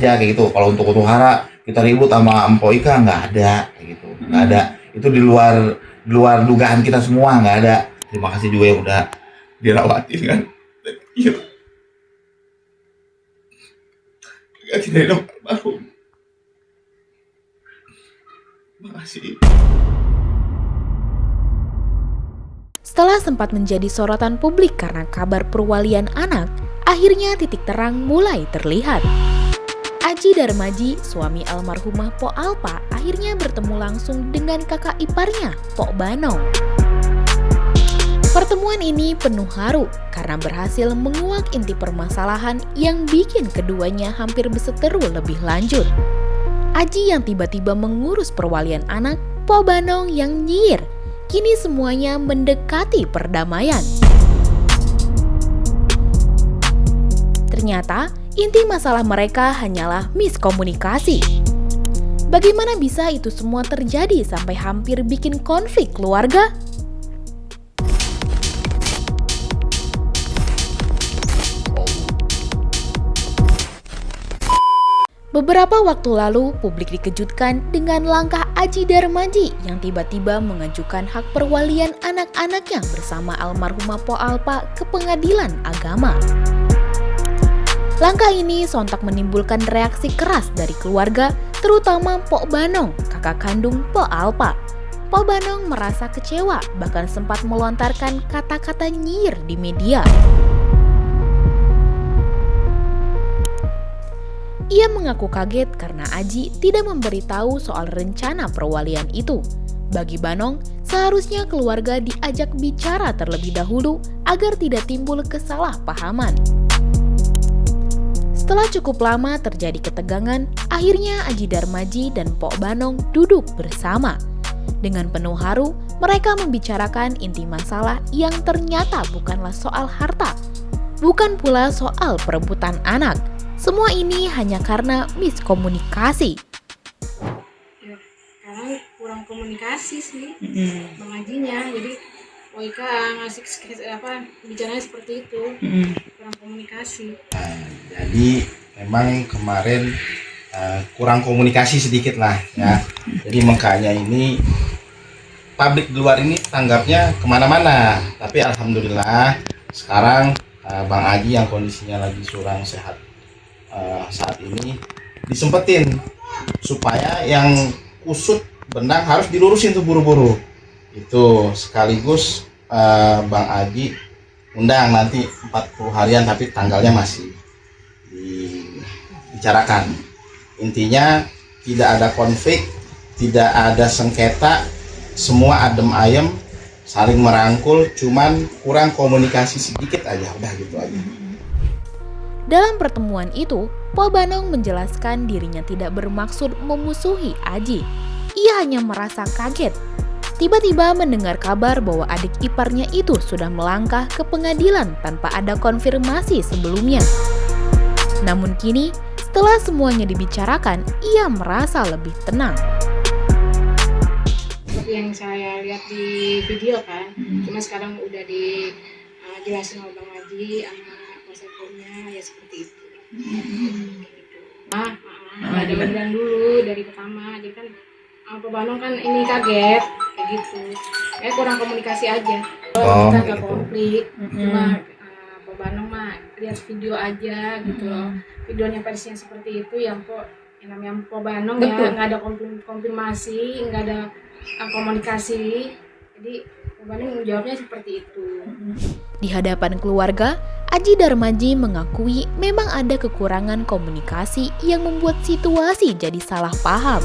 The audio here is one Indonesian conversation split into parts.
aja kayak gitu. Kalau untuk hara kita ribut sama Mpok Ika nggak ada kayak gitu, nggak ada. Itu di luar dugaan kita semua, nggak ada. Terima kasih juga yang udah dirawatin kan. Iya. Ganti dari almarhum. Makasih. Setelah sempat menjadi sorotan publik karena kabar perwalian anak, akhirnya titik terang mulai terlihat. Aji Darmaji, suami almarhumah Pok Alpa, akhirnya bertemu langsung dengan kakak iparnya, Pok Banong. Pertemuan ini penuh haru karena berhasil menguak inti permasalahan yang bikin keduanya hampir berseteru lebih lanjut. Aji yang tiba-tiba mengurus perwalian anak, Pok Banong yang nyinyir. Kini semuanya mendekati perdamaian. Ternyata, inti masalah mereka hanyalah miskomunikasi. Bagaimana bisa itu semua terjadi sampai hampir bikin konflik keluarga? Beberapa waktu lalu, publik dikejutkan dengan langkah Aji Darmaji yang tiba-tiba mengajukan hak perwalian anak-anaknya bersama almarhumah Pok Alpa ke pengadilan agama. Langkah ini sontak menimbulkan reaksi keras dari keluarga, terutama Pok Banong, kakak kandung Pok Alpa. Pok Banong merasa kecewa, bahkan sempat melontarkan kata-kata nyinyir di media. Ia mengaku kaget karena Aji tidak memberitahu soal rencana perwalian itu. Bagi Banong, seharusnya keluarga diajak bicara terlebih dahulu agar tidak timbul kesalahpahaman. Setelah cukup lama terjadi ketegangan, akhirnya Aji Darmaji dan Pok Banong duduk bersama. Dengan penuh haru, mereka membicarakan inti masalah yang ternyata bukanlah soal harta, bukan pula soal perebutan anak. Semua ini hanya karena miskomunikasi. Ya, karena kurang komunikasi sih, Bang Ajinya. Jadi Oika ngasih bicaranya seperti itu, kurang komunikasi. Jadi memang kemarin kurang komunikasi sedikit lah ya. Jadi makanya ini publik di luar ini tanggapnya kemana-mana. Tapi alhamdulillah sekarang Bang Aji yang kondisinya lagi kurang sehat saat ini disempetin supaya yang kusut benang harus dilurusin tuh buru-buru. Itu sekaligus Bang Aji undang nanti 40 harian tapi tanggalnya masih dibicarakan. Intinya tidak ada konflik, tidak ada sengketa, semua adem ayem, saling merangkul, cuman kurang komunikasi sedikit aja, udah gitu aja. Dalam pertemuan itu, Pok Banong menjelaskan dirinya tidak bermaksud memusuhi Aji. Ia hanya merasa kaget. Tiba-tiba mendengar kabar bahwa adik iparnya itu sudah melangkah ke pengadilan tanpa ada konfirmasi sebelumnya. Namun kini, setelah semuanya dibicarakan, ia merasa lebih tenang. Seperti yang saya lihat di video kan, cuma sekarang udah dijelasin oleh Bang Aji sama kuasa hukumnya ya seperti itu. Ada undang dulu dari pertama, jadi kan Pak Banong kan ini kaget kayak gitu, kayak kurang komunikasi aja. Kita nggak konflik, cuma Pak Banong mah lihat video aja gitu loh, videonya versinya seperti itu yang namanya Pak Banong ya nggak ada konfirmasi, nggak ada komunikasi, jadi Pak Banong jawabnya seperti itu. Di hadapan keluarga, Aji Darmaji mengakui memang ada kekurangan komunikasi yang membuat situasi jadi salah paham.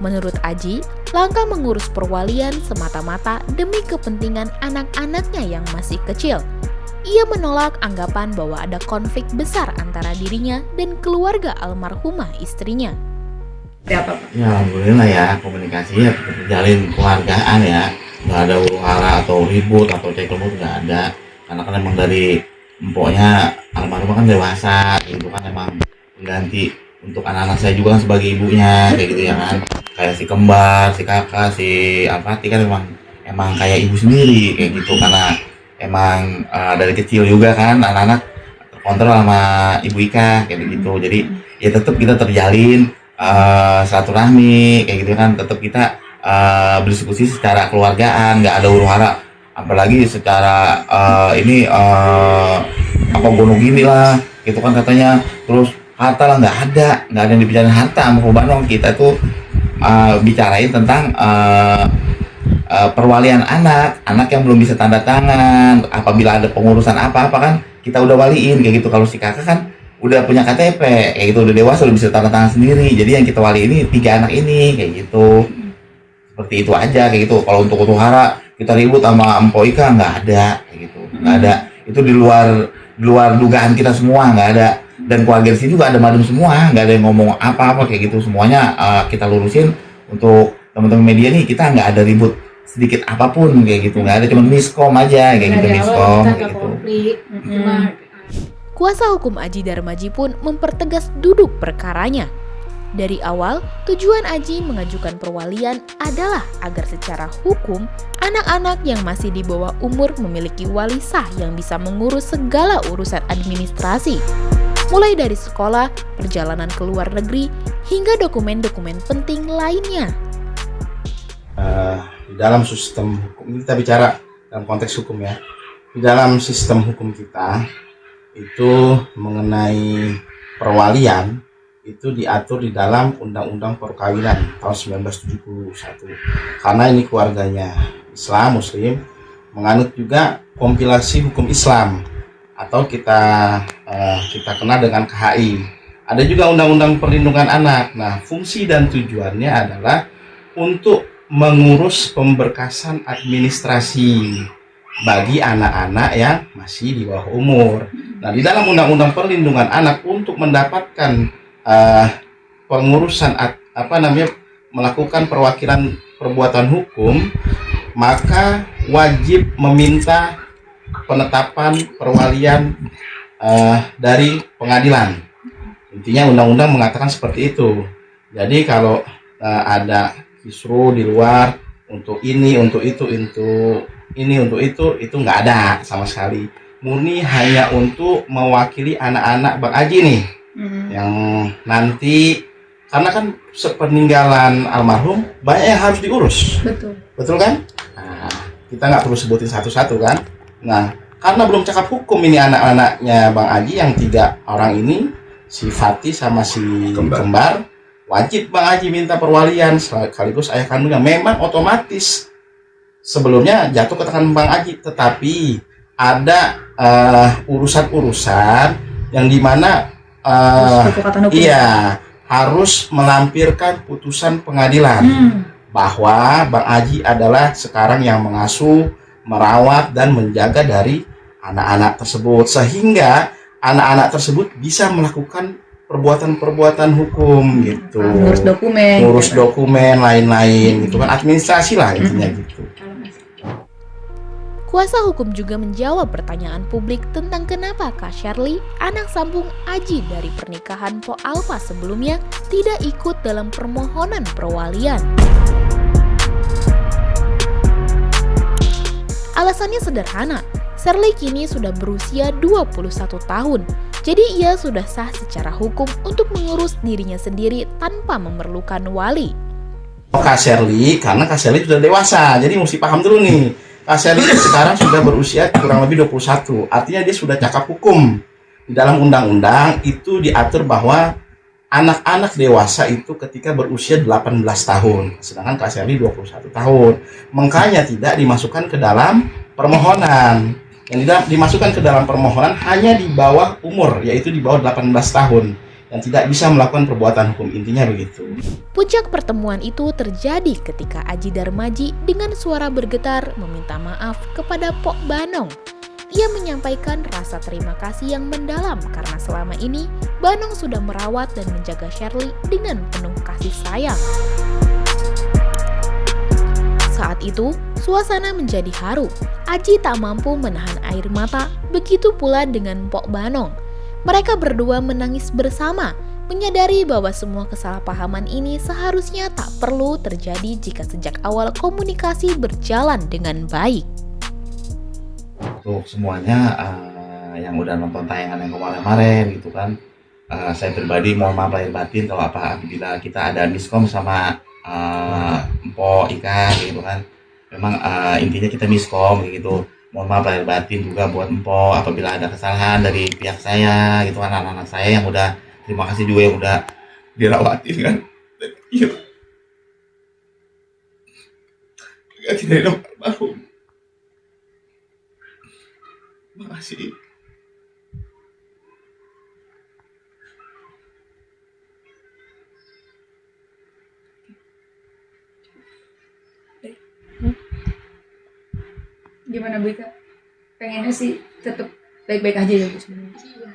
Menurut Aji, langkah mengurus perwalian semata-mata demi kepentingan anak-anaknya yang masih kecil. Ia menolak anggapan bahwa ada konflik besar antara dirinya dan keluarga almarhumah istrinya. Ya alhamdulillah ya, komunikasi ya tetap terjalin keluargaan ya, nggak ada huru-hara atau ribut atau cekcok, nggak ada. Karena kan emang dari empoknya almarhumah kan dewasa, gitu kan emang mengganti untuk anak-anak saya juga kan sebagai ibunya kayak gitu ya kan, kayak si kembar, si kakak, si Alpati kan emang kayak ibu sendiri kayak gitu, karena emang dari kecil juga kan anak-anak kontrol sama Ibu Ika kayak gitu. Jadi ya tetap kita terjalin silaturahmi kayak gitu kan, tetap kita berdiskusi secara keluargaan, nggak ada huru-hara, apalagi secara apa gunung gini lah gitu kan katanya, terus harta lah nggak ada yang dibicarain harta sama Pak Banong. Kita tuh bicarain tentang perwalian anak yang belum bisa tanda tangan, apabila ada pengurusan apa-apa kan kita udah waliin kayak gitu. Kalau si kakak kan udah punya KTP kayak gitu, udah dewasa, udah bisa tanda tangan sendiri, jadi yang kita wali ini 3 anak ini kayak gitu. Seperti itu aja kayak gitu. Kalau untuk hara kita ribut sama Empo Ika nggak ada kayak gitu, nggak ada. Itu di luar dugaan kita semua, nggak ada. Dan keluarga di sini juga ada madem semua, nggak ada yang ngomong apa-apa kayak gitu. Semuanya kita lurusin. Untuk teman-teman media nih, kita nggak ada ribut sedikit apapun kayak gitu, nggak ada, cuma miskom aja kayak gitu, miskom kayak gitu. Kuasa hukum Aji Darmaji pun mempertegas duduk perkaranya. Dari awal, tujuan Aji mengajukan perwalian adalah agar secara hukum, anak-anak yang masih di bawah umur memiliki wali sah yang bisa mengurus segala urusan administrasi. Mulai dari sekolah, perjalanan ke luar negeri, hingga dokumen-dokumen penting lainnya. Di dalam sistem hukum, ini kita bicara dalam konteks hukum ya. Di dalam sistem hukum kita, itu mengenai perwalian, itu diatur di dalam Undang-Undang Perkawinan tahun 1971. Karena ini keluarganya Islam, Muslim, menganut juga kompilasi hukum Islam, atau kita kenal dengan KHI. Ada juga Undang-Undang Perlindungan Anak. Nah, fungsi dan tujuannya adalah untuk mengurus pemberkasan administrasi bagi anak-anak yang masih di bawah umur. Nah, di dalam Undang-Undang Perlindungan Anak, untuk mendapatkan pengurusan melakukan perwakilan perbuatan hukum, maka wajib meminta penetapan perwalian dari pengadilan. Intinya undang-undang mengatakan seperti itu. Jadi kalau ada kisru di luar untuk ini, untuk itu, itu nggak ada sama sekali. Murni hanya untuk mewakili anak-anak Bang Aji nih, yang nanti, karena kan sepeninggalan almarhum banyak yang harus diurus. Betul kan? Nah, kita nggak perlu sebutin satu-satu kan. Nah, karena belum cakap hukum ini anak-anaknya Bang Aji yang 3 orang ini, si Fatih sama si kembar, wajib Bang Aji minta perwalian sekaligus ayah kandungnya. Memang otomatis sebelumnya jatuh ke tangan Bang Aji, tetapi ada urusan-urusan yang dimana harus melampirkan putusan pengadilan bahwa Bang Aji adalah sekarang yang mengasuh, merawat, dan menjaga dari anak-anak tersebut, sehingga anak-anak tersebut bisa melakukan perbuatan-perbuatan hukum gitu, ngurus dokumen lain-lain gitu kan, administrasi lah intinya gitu. Kuasa hukum juga menjawab pertanyaan publik tentang kenapa Kak Shirley, anak sambung Aji dari pernikahan Po Alfa sebelumnya, tidak ikut dalam permohonan perwalian. Alasannya sederhana, Shirley kini sudah berusia 21 tahun, jadi ia sudah sah secara hukum untuk mengurus dirinya sendiri tanpa memerlukan wali. Kak Shirley, karena Kak Shirley sudah dewasa, jadi mesti paham dulu nih. Kak Shirley sekarang sudah berusia kurang lebih 21, artinya dia sudah cakap hukum. Di dalam undang-undang itu diatur bahwa anak-anak dewasa itu ketika berusia 18 tahun, sedangkan Kak Shirley 21 tahun. Makanya tidak dimasukkan ke dalam permohonan. Yang dimasukkan ke dalam permohonan hanya di bawah umur, yaitu di bawah 18 tahun. Yang tidak bisa melakukan perbuatan hukum, intinya begitu. Puncak pertemuan itu terjadi ketika Aji Darmaji dengan suara bergetar meminta maaf kepada Pok Banong. Ia menyampaikan rasa terima kasih yang mendalam karena selama ini Banong sudah merawat dan menjaga Shirley dengan penuh kasih sayang. Saat itu, suasana menjadi haru. Aji tak mampu menahan air mata, begitu pula dengan Pok Banong. Mereka berdua menangis bersama, menyadari bahwa semua kesalahpahaman ini seharusnya tak perlu terjadi jika sejak awal komunikasi berjalan dengan baik. Untuk semuanya yang udah nonton tayangan yang kemarin-kemarin gitu kan. Saya pribadi mohon maaf lahir batin kalau apabila kita ada miskom sama Mpok Ika gitu kan. Memang intinya kita miskom gitu. Mohon maaf lahir batin juga buat Mpok apabila ada kesalahan dari pihak saya gitu kan, anak-anak saya yang udah, terima kasih juga yang udah dirawatin kan. Iya. Ganti dari almarhum. Makasih. Gimana Bu Ika? Pengennya sih tetap baik-baik aja ya Bu sebenarnya. Iya.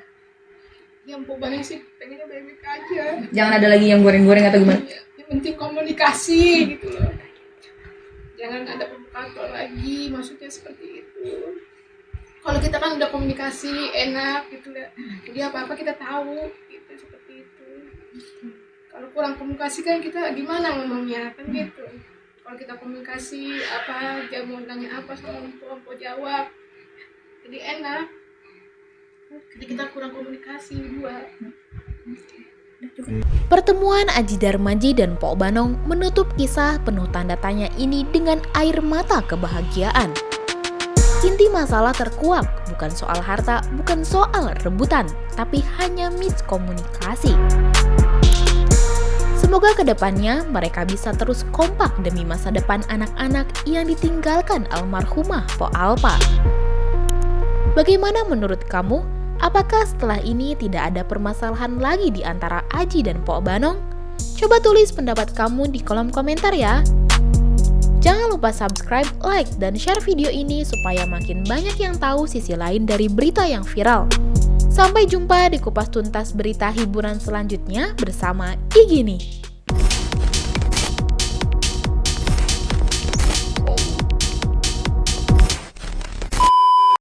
Yang Banong sih pengennya baik-baik aja. Jangan ada lagi yang goreng-goreng atau gimana? Iya, yang penting komunikasi gitu loh. Jangan ada provokator lagi, maksudnya seperti itu. Kalau kita kan udah komunikasi enak gitu ya, jadi apa-apa kita tahu gitu, seperti itu. Kalau kurang komunikasi kan kita gimana ngomongnya kan gitu. Kalau kita komunikasi apa, dia mau nanya apa sama Mpok jawab, jadi enak. Jadi kita kurang komunikasi dua. Pertemuan Aji Darmaji dan Pok Banong menutup kisah penuh tanda tanya ini dengan air mata kebahagiaan. Inti masalah terkuak bukan soal harta, bukan soal rebutan, tapi hanya miskomunikasi. Semoga kedepannya mereka bisa terus kompak demi masa depan anak-anak yang ditinggalkan almarhumah Pok Alpa. Bagaimana menurut kamu? Apakah setelah ini tidak ada permasalahan lagi di antara Aji dan Pok Banong? Coba tulis pendapat kamu di kolom komentar ya. Jangan lupa subscribe, like, dan share video ini supaya makin banyak yang tahu sisi lain dari berita yang viral. Sampai jumpa di kupas tuntas berita hiburan selanjutnya bersama Igini.